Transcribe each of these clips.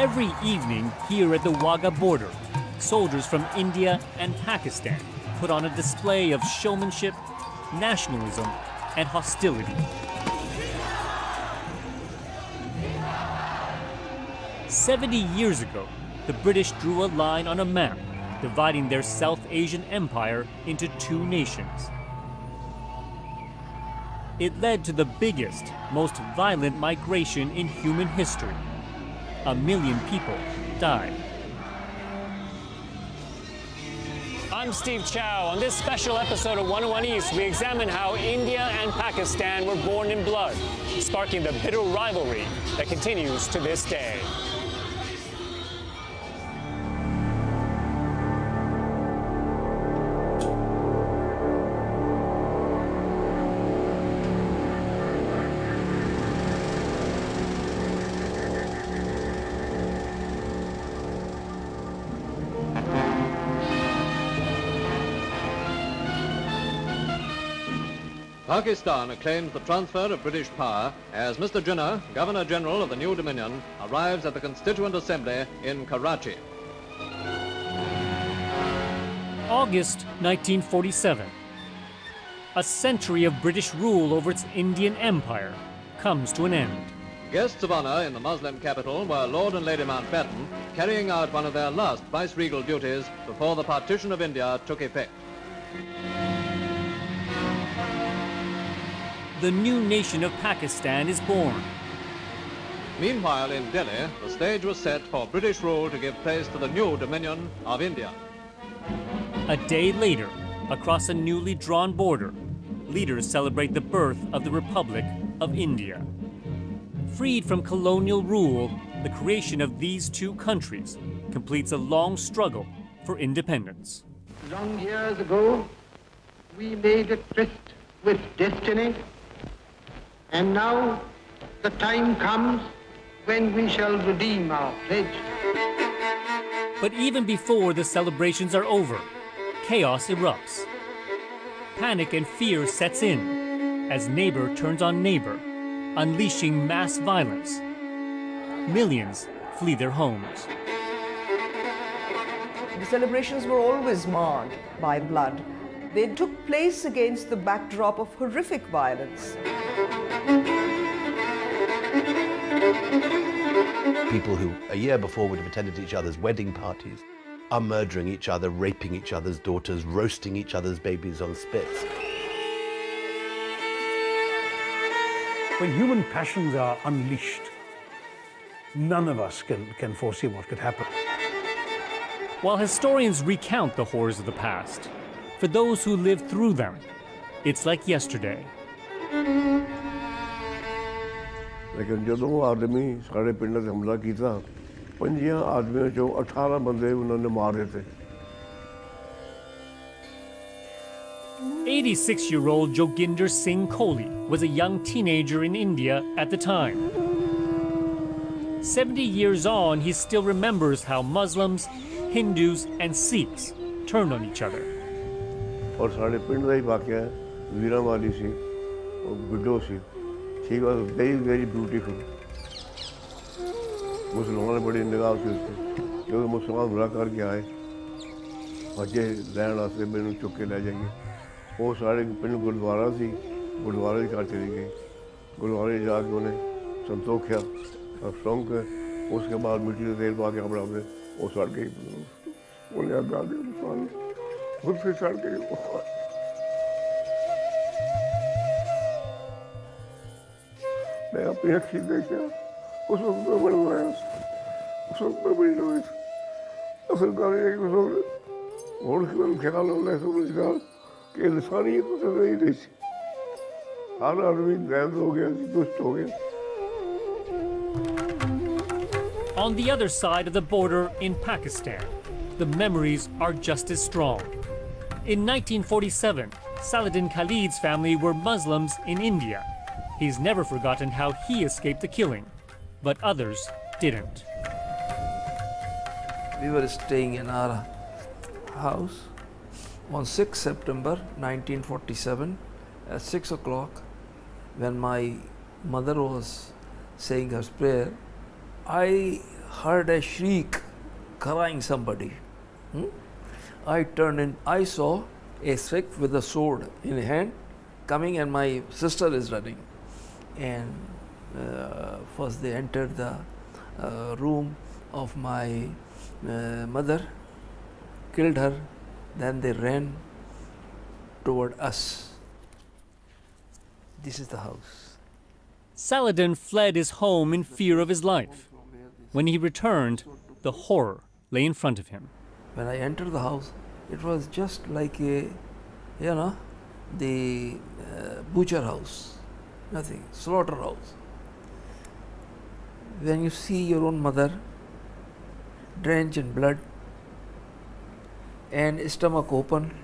Every evening here at the Wagah border, soldiers from India and Pakistan put on a display of showmanship, nationalism, and hostility. 70 years ago, the British drew a line on a map dividing their South Asian empire into two nations. It led to the biggest, most violent migration in human history. 1 million people died. I'm Steve Chow. On this special episode of 101 East, we examine how India and Pakistan were born in blood, sparking the bitter rivalry that continues to this day. Pakistan acclaims the transfer of British power as Mr. Jinnah, Governor-General of the new Dominion, arrives at the Constituent Assembly in Karachi. August 1947. A century of British rule over its Indian empire comes to an end. Guests of honor in the Muslim capital were Lord and Lady Mountbatten, carrying out one of their last viceregal duties before the partition of India took effect. The new nation of Pakistan is born. Meanwhile, in Delhi, the stage was set for British rule to give place to the new Dominion of India. A day later, across a newly drawn border, leaders celebrate the birth of the Republic of India. Freed from colonial rule, the creation of these two countries completes a long struggle for independence. Long years ago, we made a tryst with destiny, and now the time comes when we shall redeem our pledge. But even before the celebrations are over, chaos erupts. Panic and fear sets in as neighbor turns on neighbor, unleashing mass violence. Millions flee their homes. The celebrations were always marred by blood. They took place against the backdrop of horrific violence. People who a year before would have attended each other's wedding parties are murdering each other, raping each other's daughters, roasting each other's babies on spits. When human passions are unleashed, none of us can foresee what could happen. While historians recount the horrors of the past, for those who lived through them, it's like yesterday. लेकिन जदों आदमी साढ़े पिंड ते हमला कीता 5 आदमियों चों 18 बंदे उन्होंने मारे थे 86-year-old Joginder Singh Kohli was a young teenager in India at the time. 70 years on, he still remembers how Muslims, Hindus, and Sikhs turned on each other. और साढ़े पिंड दा ही वाकया वीरा वाली सी और विडो सी She was very, very beautiful. मुसलमान बड़ी निगाह से उससे क्योंकि मुसलमान बुरा करके आए बच्चे लैन वास्ते मैंने चुक के ले जाएंगे वो सारे पिंड गुरुद्वारा सी गुरुद्वारे घर चली गई गुरुद्वारे जाके उन्हें संतोख किया और सौंक उसके बाद मिट्टी से तेल पा के अपना अपने वो सड़ गई उन्हें अगा दी खुद से सड़ गई मैं अपनी अखी देखा उस वक्त मैं बड़ा रोया उस वक्त मैं बड़ी रोई असल गल ये कि उस वक्त होड़ के मन ख्याल होना है समझगा कि इंसानियत तो नहीं रही थी हर आदमी गैर हो गया दुष्ट हो गया. On the other side of the border in Pakistan, the memories are just as strong. In 1947, Saladin Khalid's family were Muslims in India. He's never forgotten how he escaped the killing, but others didn't. We were staying in our house on 6 September 1947 at 6 o'clock when my mother was saying her prayer. I heard a shriek crying somebody. I turned in, I saw a Sikh with a sword in hand coming, and my sister is running. And first they entered the room of my mother, killed her, then they ran toward us. This is the house. Saladin fled his home in fear of his life. When he returned, the horror lay in front of him. When I entered the house, it was just like a, the butcher house, nothing, slaughterhouse. When you see your own mother drenched in blood and stomach open,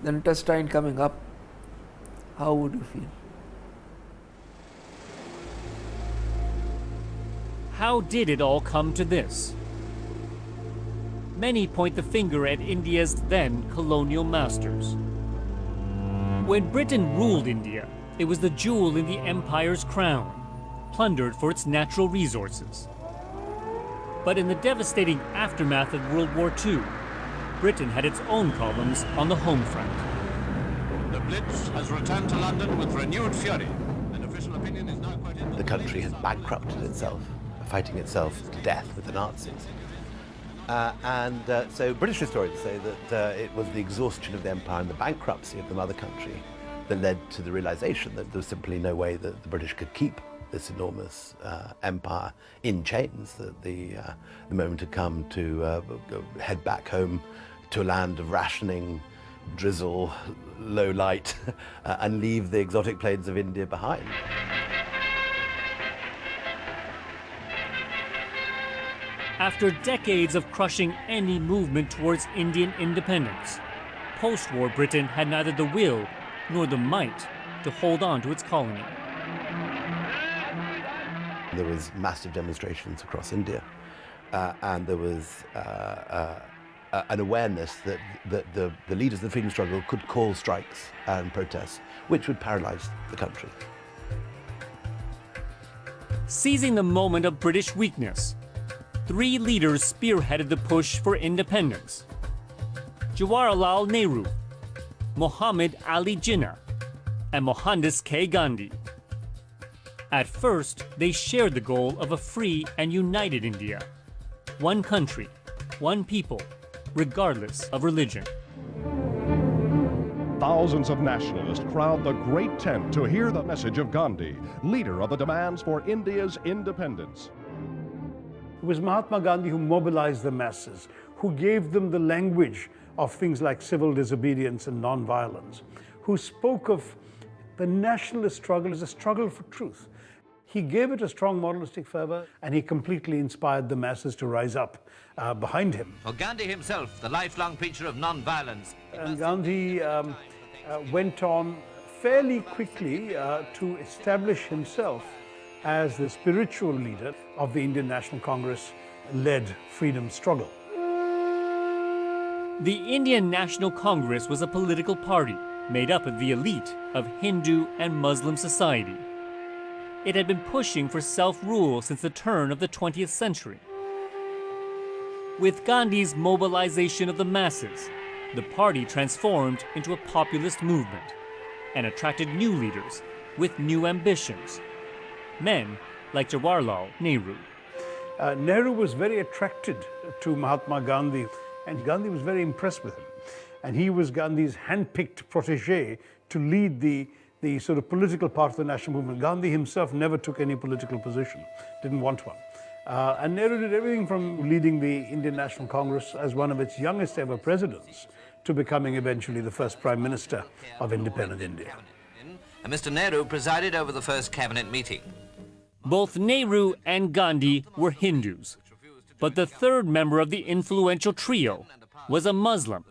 the intestine coming up, how would you feel? How did it all come to this? Many point the finger at India's then colonial masters. When Britain ruled India, it was the jewel in the empire's crown, plundered for its natural resources. But in the devastating aftermath of World War II, Britain had its own problems on the home front. The Blitz has returned to London with renewed fury, and official opinion is now quite in The country had bankrupted itself, fighting itself to death with the Nazis. So British historians say that it was the exhaustion of the empire and the bankruptcy of the mother country that led to the realization that there was simply no way that the British could keep this enormous empire in chains, that the moment had come to head back home to a land of rationing, drizzle, low light, and leave the exotic plains of India behind. After decades of crushing any movement towards Indian independence, post-war Britain had neither the will nor the might to hold on to its colony. There was massive demonstrations across India, and there was an awareness that the leaders of the freedom struggle could call strikes and protests, which would paralyze the country. Seizing the moment of British weakness, 3 leaders spearheaded the push for independence: Jawaharlal Nehru, Muhammad Ali Jinnah, and Mohandas K. Gandhi. At first, they shared the goal of a free and united India. One country, one people, regardless of religion. Thousands of nationalists crowd the Great Tent to hear the message of Gandhi, leader of the demands for India's independence. It was Mahatma Gandhi who mobilized the masses, who gave them the language of things like civil disobedience and nonviolence, who spoke of the nationalist struggle as a struggle for truth. He gave it a strong moralistic fervor, and he completely inspired the masses to rise up behind him. For Gandhi himself, the lifelong preacher of non-violence. And Gandhi went on fairly quickly to establish himself as the spiritual leader of the Indian National Congress-led freedom struggle. The Indian National Congress was a political party made up of the elite of Hindu and Muslim society. It had been pushing for self-rule since the turn of the 20th century. With Gandhi's mobilization of the masses, the party transformed into a populist movement and attracted new leaders with new ambitions, men like Jawaharlal Nehru. Nehru was very attracted to Mahatma Gandhi, and Gandhi was very impressed with him. And he was Gandhi's hand-picked protege to lead the sort of political part of the national movement. Gandhi himself never took any political position, didn't want one. And Nehru did everything from leading the Indian National Congress as one of its youngest ever presidents to becoming eventually the first Prime Minister of independent India. And Mr. Nehru presided over the first cabinet meeting. Both Nehru and Gandhi were Hindus, but the third member of the influential trio was a Muslim,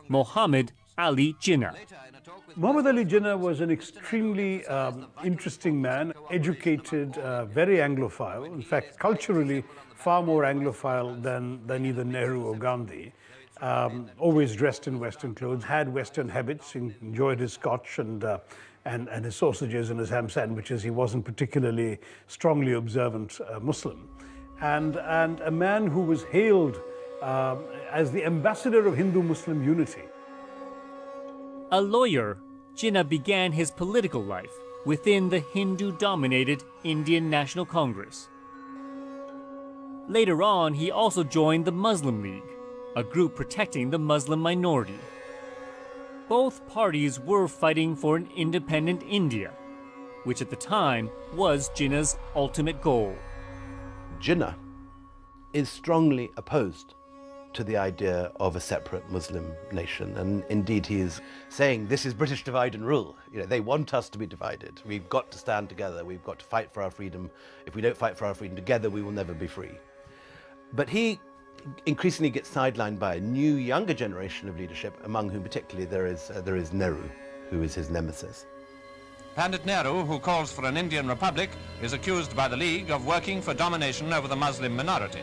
Muhammad Ali Jinnah. Muhammad Ali Jinnah was an extremely interesting man, educated, very Anglophile, in fact, culturally far more Anglophile than either Nehru or Gandhi. Always dressed in Western clothes, had Western habits, enjoyed his scotch and his sausages and his ham sandwiches. He wasn't particularly strongly observant Muslim. and a man who was hailed as the ambassador of Hindu-Muslim unity. A lawyer, Jinnah began his political life within the Hindu-dominated Indian National Congress. Later on, he also joined the Muslim League, a group protecting the Muslim minority. Both parties were fighting for an independent India, which at the time was Jinnah's ultimate goal. Jinnah is strongly opposed to the idea of a separate Muslim nation, and indeed he is saying this is British divide and rule. You know, they want us to be divided. We've got to stand together. We've got to fight for our freedom. If we don't fight for our freedom together, we will never be free. But he increasingly gets sidelined by a new, younger generation of leadership, among whom particularly there is Nehru, who is his nemesis. Pandit Nehru, who calls for an Indian republic, is accused by the League of working for domination over the Muslim minority.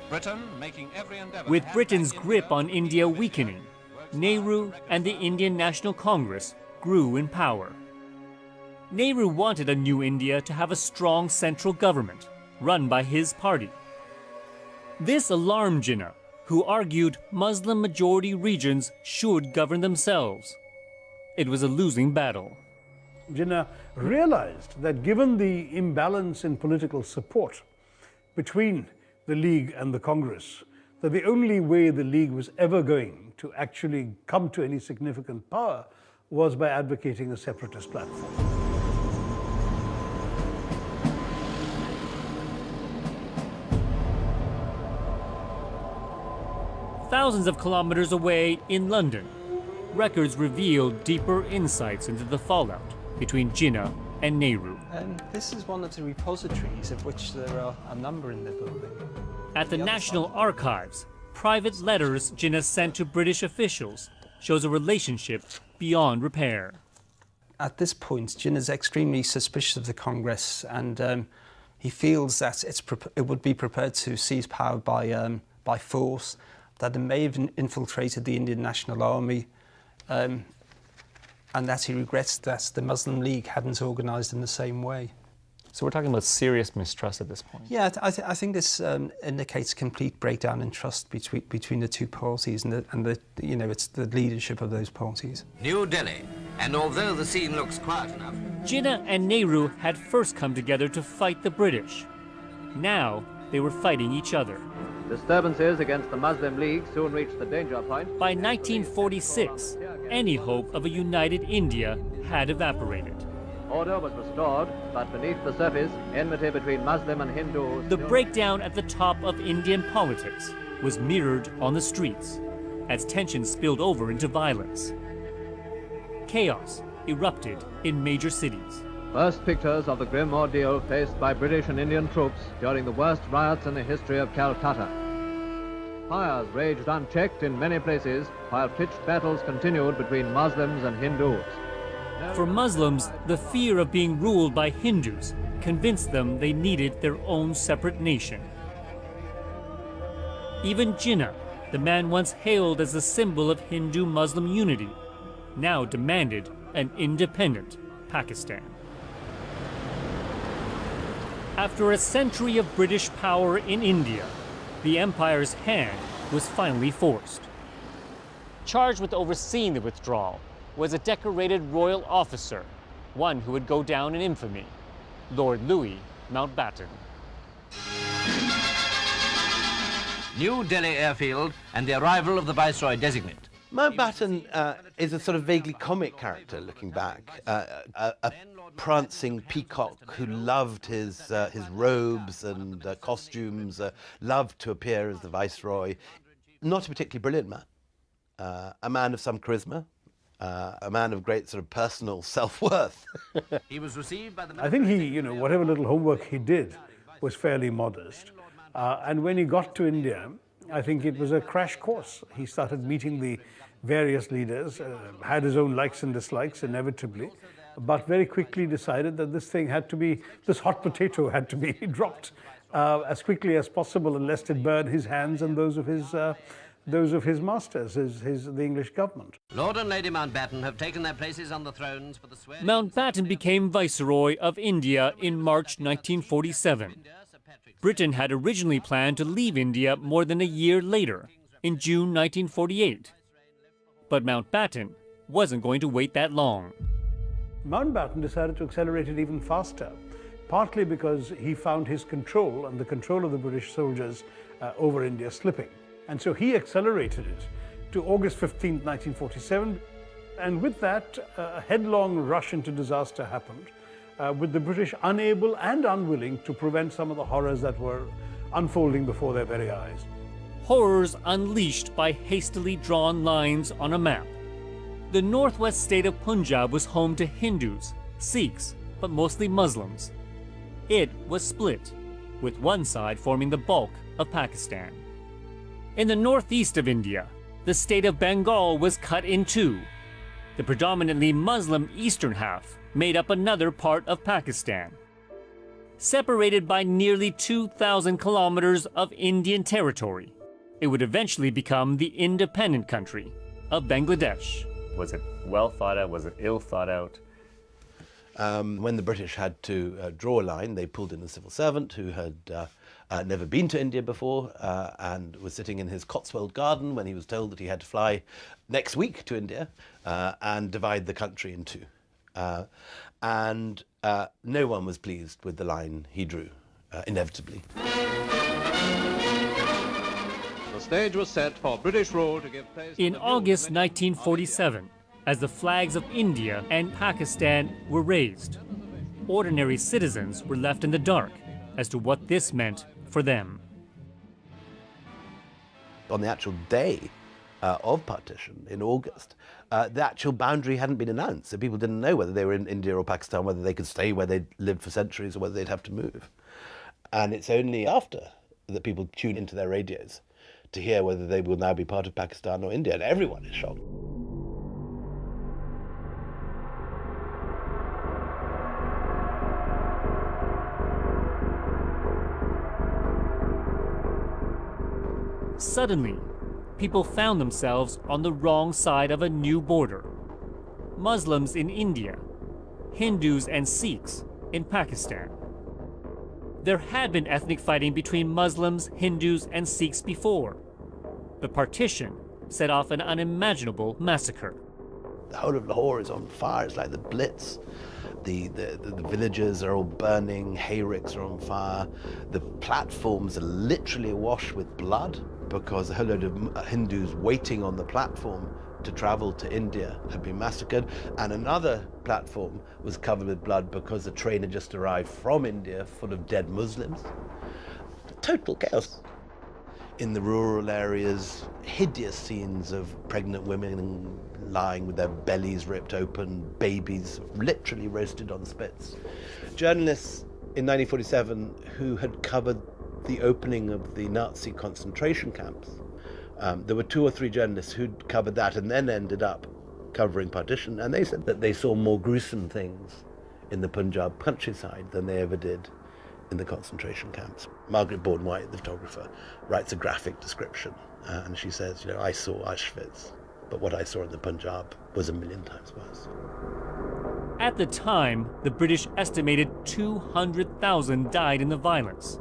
Britain making every endeavor. With Britain's grip on India weakening, Nehru and the Indian National Congress grew in power. Nehru wanted a new India to have a strong central government, run by his party. This alarmed Jinnah, who argued Muslim-majority regions should govern themselves. It was a losing battle. Jinnah realized that given the imbalance in political support between the League and the Congress, that the only way the League was ever going to actually come to any significant power was by advocating a separatist platform. Thousands of kilometers away in London, records reveal deeper insights into the fallout between Jinnah and Nehru. And this is one of the repositories, of which there are a number in the building. At the National Archives, private letters Jinnah sent to British officials shows a relationship beyond repair. At this point, Jinnah's extremely suspicious of the Congress, and he feels that it would be prepared to seize power by force, that it may have infiltrated the Indian National Army, and that he regrets that the Muslim League hadn't organised in the same way. So we're talking about serious mistrust at this point. Yeah, I think this indicates complete breakdown in trust between the two parties, and it's the leadership of those parties. New Delhi, and although the scene looks quiet enough, Jinnah and Nehru had first come together to fight the British. Now they were fighting each other. Disturbances against the Muslim League soon reached the danger point. By 1946, any hope of a united India had evaporated. Order was restored, but beneath the surface, enmity between Muslim and Hindu. The breakdown at the top of Indian politics was mirrored on the streets as tensions spilled over into violence. Chaos erupted in major cities. First pictures of the grim ordeal faced by British and Indian troops during the worst riots in the history of Calcutta. Fires raged unchecked in many places, while pitched battles continued between Muslims and Hindus. For Muslims, the fear of being ruled by Hindus convinced them they needed their own separate nation. Even Jinnah, the man once hailed as the symbol of Hindu-Muslim unity, now demanded an independent Pakistan. After a century of British power in India, the empire's hand was finally forced. Charged with overseeing the withdrawal was a decorated royal officer, one who would go down in infamy, Lord Louis Mountbatten. New Delhi airfield and the arrival of the Viceroy designate. Mountbatten is a sort of vaguely comic character looking back, a prancing peacock who loved his robes and costumes, loved to appear as the Viceroy. Not a particularly brilliant man, a man of some charisma, a man of great sort of personal self-worth. He was received by the... I think he, whatever little homework he did was fairly modest. And when he got to India, I think it was a crash course. He started meeting the various leaders, had his own likes and dislikes, inevitably, but very quickly decided that this hot potato had to be dropped as quickly as possible, lest it burn his hands and those of his masters, the English government. Lord and Lady Mountbatten have taken their places on the thrones for the swearing. Mountbatten became Viceroy of India in March 1947. Britain had originally planned to leave India more than a year later, in June 1948. But Mountbatten wasn't going to wait that long. Mountbatten decided to accelerate it even faster, partly because he found his control and the control of the British soldiers over India slipping. And so he accelerated it to August 15, 1947. And with that, a headlong rush into disaster happened, with the British unable and unwilling to prevent some of the horrors that were unfolding before their very eyes. Horrors unleashed by hastily drawn lines on a map. The northwest state of Punjab was home to Hindus, Sikhs, but mostly Muslims. It was split, with one side forming the bulk of Pakistan. In the northeast of India, the state of Bengal was cut in two. The predominantly Muslim eastern half made up another part of Pakistan. Separated by nearly 2,000 kilometers of Indian territory, it would eventually become the independent country of Bangladesh. Was it well thought out? Was it ill thought out? When the British had to draw a line, they pulled in a civil servant who had never been to India before and was sitting in his Cotswold garden when he was told that he had to fly next week to India and divide the country in two. And no one was pleased with the line he drew, inevitably. The stage was set for British rule to give place In August 1947, as the flags of India and Pakistan were raised, ordinary citizens were left in the dark as to what this meant for them. On the actual day of partition in August, the actual boundary hadn't been announced, so people didn't know whether they were in India or Pakistan, whether they could stay where they'd lived for centuries or whether they'd have to move. And it's only after that people tune into their radios to hear whether they will now be part of Pakistan or India, and everyone is shocked. Suddenly, people found themselves on the wrong side of a new border. Muslims in India, Hindus and Sikhs in Pakistan. There had been ethnic fighting between Muslims, Hindus, and Sikhs before. The partition set off an unimaginable massacre. The whole of Lahore is on fire. It's like the Blitz. The villages are all burning, hayricks are on fire. The platforms are literally awash with blood because a whole load of Hindus waiting on the platform to travel to India had been massacred, and another platform was covered with blood because the train had just arrived from India full of dead Muslims. Total chaos. In the rural areas, hideous scenes of pregnant women lying with their bellies ripped open, babies literally roasted on spits. Journalists in 1947 who had covered the opening of the Nazi concentration camps, there were 2 or 3 journalists who'd covered that and then ended up covering partition, and they said that they saw more gruesome things in the Punjab countryside than they ever did in the concentration camps. Margaret Bourne-White, the photographer, writes a graphic description, and she says, you know, I saw Auschwitz, but what I saw in the Punjab was a million times worse. At the time, the British estimated 200,000 died in the violence.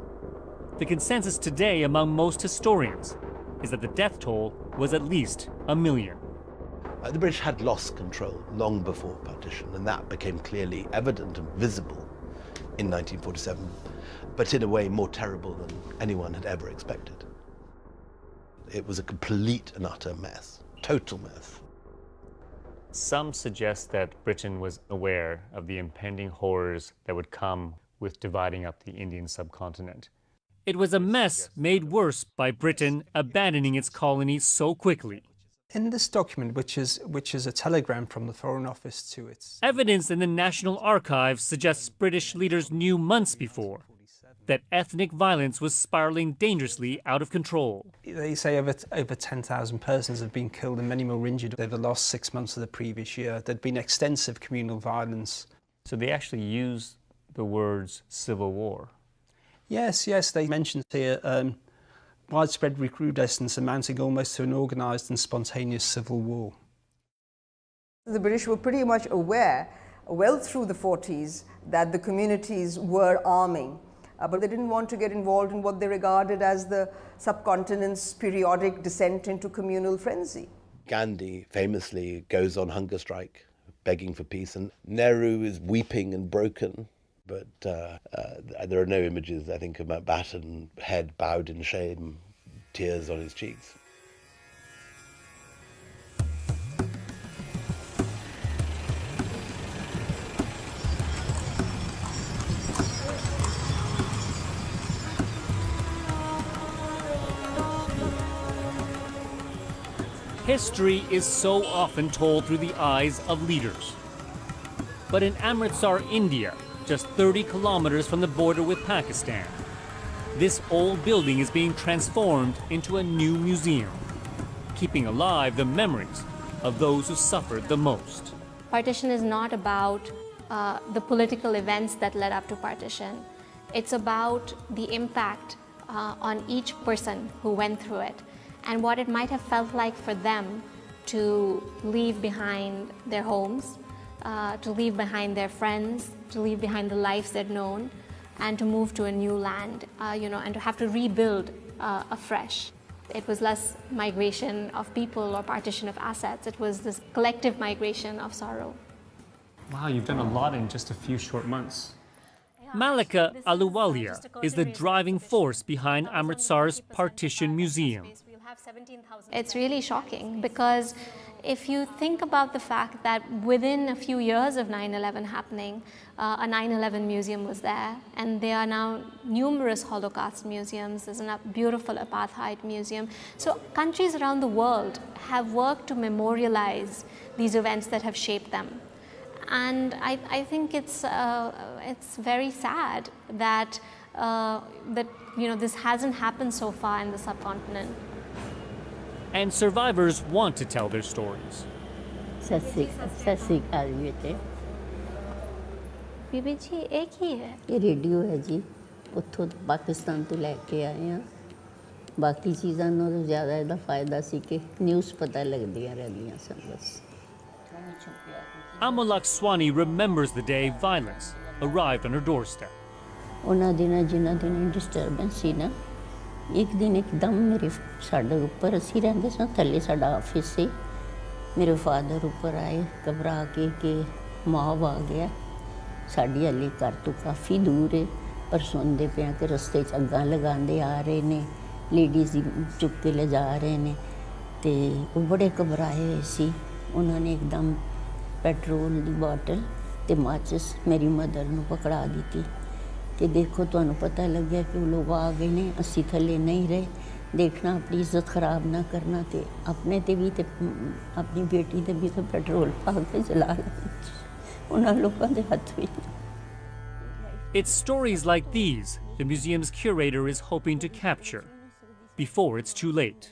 The consensus today among most historians is that the death toll was at least 1 million. The British had lost control long before partition, and that became clearly evident and visible in 1947, but in a way more terrible than anyone had ever expected. It was a complete and utter mess, total mess. Some suggest that Britain was aware of the impending horrors that would come with dividing up the Indian subcontinent. It was a mess made worse by Britain abandoning its colonies so quickly. In this document, which is a telegram from the Foreign Office to its... Evidence in the National Archives suggests British leaders knew months before that ethnic violence was spiraling dangerously out of control. They say over 10,000 persons have been killed and many more injured over the last 6 months of the previous year. There'd been extensive communal violence. So they actually use the words civil war. Yes, they mentioned here widespread recrudescence amounting almost to an organised and spontaneous civil war. The British were pretty much aware, well through the 40s, that the communities were arming but they didn't want to get involved in what they regarded as the subcontinent's periodic descent into communal frenzy. Gandhi famously goes on hunger strike, begging for peace, and Nehru is weeping and broken. But there are no images, I think, of Mountbatten, head bowed in shame, tears on his cheeks. History is so often told through the eyes of leaders. But in Amritsar, India, just 30 kilometers from the border with Pakistan, this old building is being transformed into a new museum, keeping alive the memories of those who suffered the most. Partition is not about the political events that led up to partition. It's about the impact on each person who went through it, and what it might have felt like for them to leave behind their homes, to leave behind their friends, to leave behind the lives they'd known, and to move to a new land, and to have to rebuild afresh. It was less migration of people or partition of assets. It was this collective migration of sorrow. Wow, you've done a lot in just a few short months. Malika Aluwalia is the driving force behind Amritsar's Partition Museum. It's really shocking because if you think about the fact that within a few years of 9/11 happening, a 9/11 museum was there, and there are now numerous Holocaust museums. There's a beautiful apartheid museum. So countries around the world have worked to memorialize these events that have shaped them. And I think it's very sad that this hasn't happened so far in the subcontinent. And survivors want to tell their stories. ਬੀਬੀ ਜੀ ਇਹ ਕੀ ਹੈ? ਇਹ radio ਹੈ ਜੀ, ਉੱਥੋਂ ਪਾਕਿਸਤਾਨ ਤੋਂ ਲੈ ਕੇ ਆਏ ਹਾਂ। ਬਾਕੀ ਚੀਜ਼ਾਂ ਨਾਲੋਂ ਜ਼ਿਆਦਾ ਇਹਦਾ ਫਾਇਦਾ ਸੀ ਕਿ ਨਿਊਜ਼ ਪਤਾ ਲੱਗਦੀਆਂ ਰਹਿੰਦੀਆਂ ਸਨ ਬਸ। Amolak Swani remembers the day violence arrived on her doorstep. ਉਹਨਾਂ ਦਿਨਾਂ ਜਿਨ੍ਹਾਂ ਦਿਨ ਡਿਸਟਰਬੈਂਸ ਸੀ ਨਾ, ਇੱਕ ਦਿਨ ਇੱਕਦਮ ਮੇਰੇ ਸਾਡੇ ਉੱਪਰ ਅਸੀਂ ਰਹਿੰਦੇ ਸਾਂ, ਥੱਲੇ ਸਾਡਾ ਆਫਿਸ ਸੀ, ਮੇਰੇ ਫਾਦਰ ਉੱਪਰ ਆਏ ਘਬਰਾ ਕੇ ਕਿ ਮੌਬ ਆ ਗਿਆ। ਸਾਡੀ ਹਲੇ ਘਰ ਤੋਂ ਕਾਫੀ ਦੂਰ ਹੈ, ਪਰ ਸੁਣਦੇ ਪਿਆ ਕਿ ਰਸਤੇ 'ਚ ਅੱਗਾਂ ਲਗਾਉਂਦੇ ਆ ਰਹੇ ਨੇ, ਲੇਡੀਜ਼ ਚੁੱਕ ਕੇ ਲਿਜਾ ਰਹੇ ਨੇ, ਅਤੇ ਉਹ ਬੜੇ ਘਬਰਾਏ ਹੋਏ ਸੀ। ਉਹਨਾਂ ਨੇ ਇੱਕਦਮ ਪੈਟਰੋਲ ਦੀ ਬੋਟਲ ਅਤੇ ਮਾਚਿਸ ਮੇਰੀ ਮਦਰ ਨੂੰ ਪਕੜਾ ਦਿੱਤੀ ਕਿ ਦੇਖੋ ਤੁਹਾਨੂੰ ਪਤਾ ਲੱਗਿਆ ਕਿ ਉਹ ਲੋਕ ਆ ਗਏ ਨੇ, ਅਸੀਂ ਥੱਲੇ ਨਹੀਂ ਰਹੇ, ਦੇਖਣਾ ਆਪਣੀ ਇੱਜ਼ਤ ਖਰਾਬ ਨਾ ਕਰਨਾ, ਅਤੇ ਆਪਣੇ 'ਤੇ ਵੀ ਅਤੇ ਆਪਣੀ ਬੇਟੀ 'ਤੇ ਵੀ ਤਾਂ ਪੈਟਰੋਲ ਪਾ ਕੇ ਜਲਾ ਲੈਣਾ ਉਹਨਾਂ ਲੋਕਾਂ ਦੇ ਹੱਥ ਵਿੱਚ। It's stories like these the museum's curator is hoping to capture before it's too late.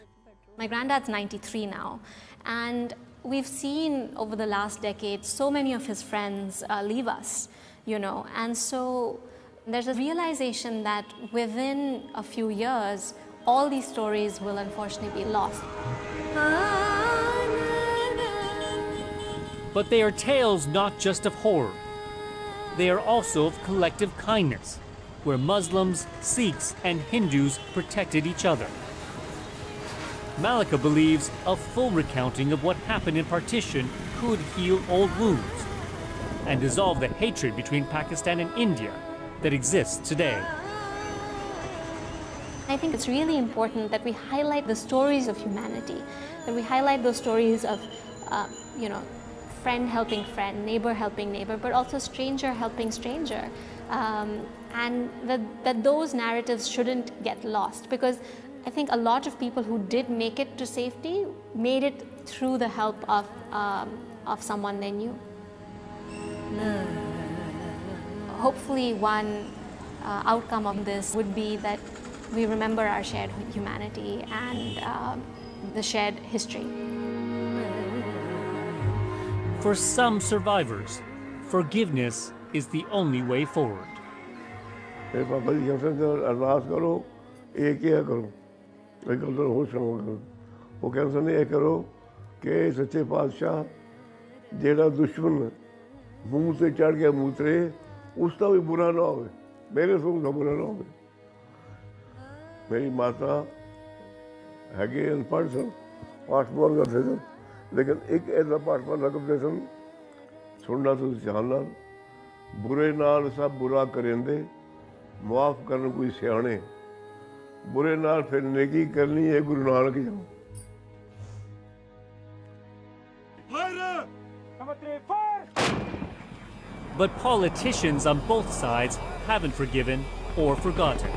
My granddad's 93 now, and we've seen over the last decade so many of his friends leave us, and so there's a realization that within a few years, all these stories will unfortunately be lost. But they are tales not just of horror. They are also of collective kindness, where Muslims, Sikhs, and Hindus protected each other. Malika believes a full recounting of what happened in partition could heal old wounds and dissolve the hatred between Pakistan and India that exists today. I think it's really important that we highlight the stories of humanity, that we highlight those stories of, friend helping friend, neighbor helping neighbor, but also stranger helping stranger. And that those narratives shouldn't get lost, because I think a lot of people who did make it to safety made it through the help of someone they knew. Hopefully one outcome of this would be that we remember our shared humanity and the shared history. For some survivors, forgiveness is the only way forward. फिर पापा जी कहते थे अरदास करो, ये क्या करो, मैं कहता हूँ होश करो। वो कहते नहीं ये करो कि सच्चे पातशाह जेड़ा दुश्मन मूँह से चढ़ गया मूतरे, उसका भी बुरा ना हो, मेरे सुन खबर ना होगी मेरी माता हैगे अनपढ़ सन पाठ पढ़ करते सन लेकिन एक ऐसा पाठ पढ़ करते सन सुनना तो ध्यान नाल बुरे नाल सब बुरा करेंदे मुआफ करन कोई सियाणे बुरे नाल फिर नेकी करनी है गुरु नानक जाओ But politicians on both sides haven't forgiven or forgotten.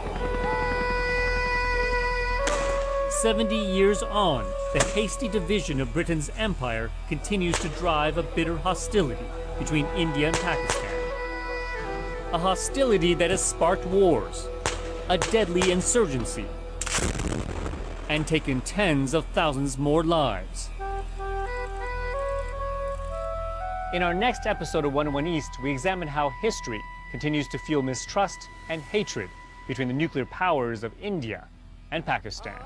70 years on, the hasty division of Britain's empire continues to drive a bitter hostility between India and Pakistan. A hostility that has sparked wars, a deadly insurgency, and taken tens of thousands more lives. In our next episode of 101 East, we examine how history continues to fuel mistrust and hatred between the nuclear powers of India and Pakistan.